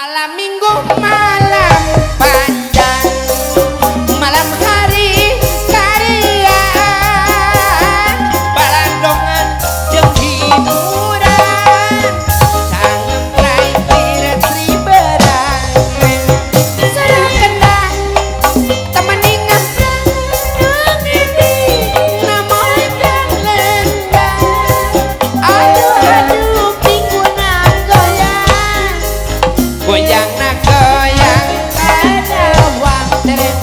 Malam minggu malam panjang, malam hari karya, balandongan jeung hiburan, sangat terakhir triberan, sareng kendang teman ingat nang ini namun dan lendang, aduh pingguna goyang, goyang na goyang kadawang tereng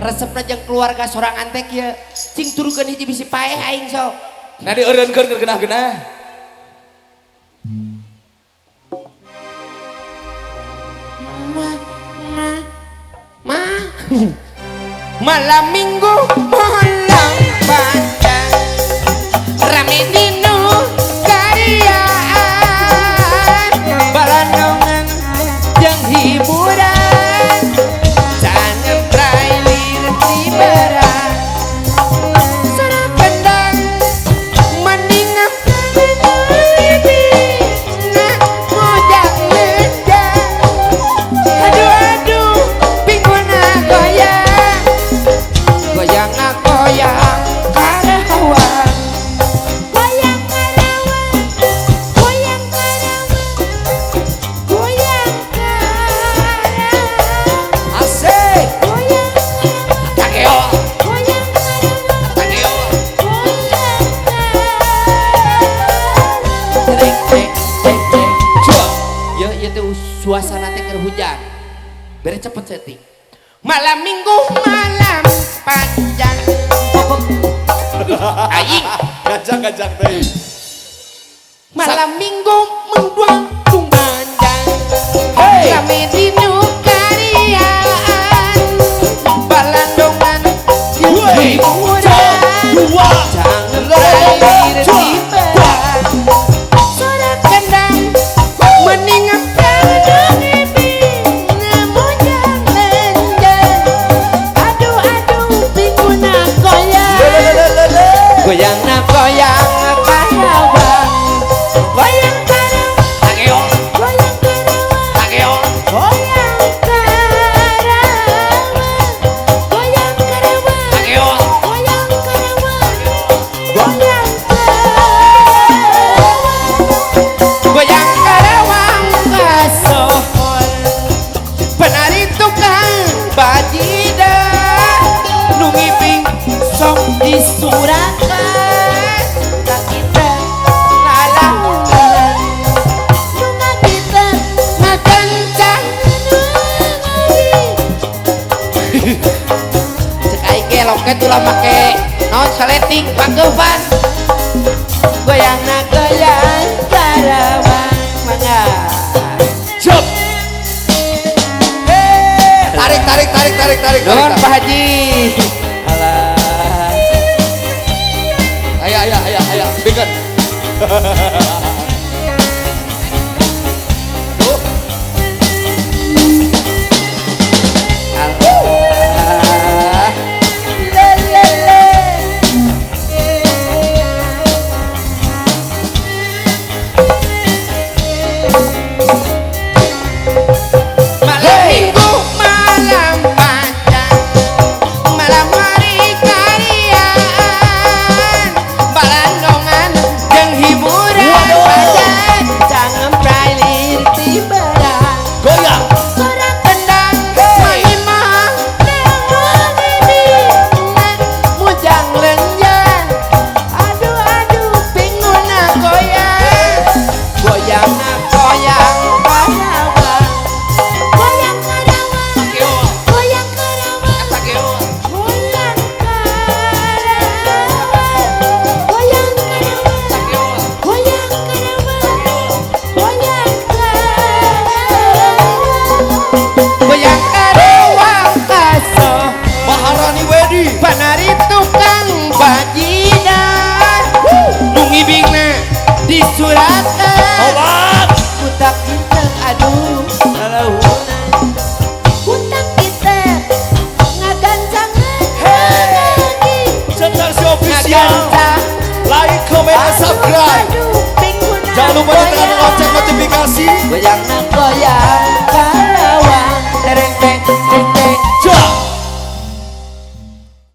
resepna jeung keluarga sorangan teh kieu cing turukeun hiji bisi paeh aing sok. Nah dieureunkeun keur genah-genah. Malam minggu malam panjang, rame dinu karyaan, balandongan jeung hiburan, sangat trailer tiberan, sareng kendang mendingan ini nah ngojak lendang, aduh pingguna goyang, goyang goyang karawang, goyang karawang, goyang karawang, goyang karawang, Asik. goyang Takeo. goyang karawang, Takeo. goyang karawang. Ceng ceng ceng ceng. Cua. Ya ieu teh suasana teh keur hujan. Bere cepet seting. Malam minggu malam panjang. Aing Gajang-gajang teh. malam minggu mendung kumandang, Hey. rame dinu karyaan, balandongan jeung Wey. hiburan, Dua. jangan terakhir tiberan, sareng kendang mendingan kadang ini namun jangan lendang, aduh pingguna goyang, goyang na goyang karawang, goyang karawang, Takeo. goyang karawang, Takeo. goyang karawang, goyang karawang, Takeo. goyang karawang, goyang karawang, goyang karawang kasohor, penari tukang bajidah, nu ngiping sok disurakan, ka kita lalahulan, nu ngagita ngakencang cek aing ge loket ulah make naon saleting panggeufan, goyangna goyang karawang mangga. Siap. Tarik. Nuhun Pak Haji. Alah. Aya. Bikin. Tuh. Allah. Le. goyang nak goyang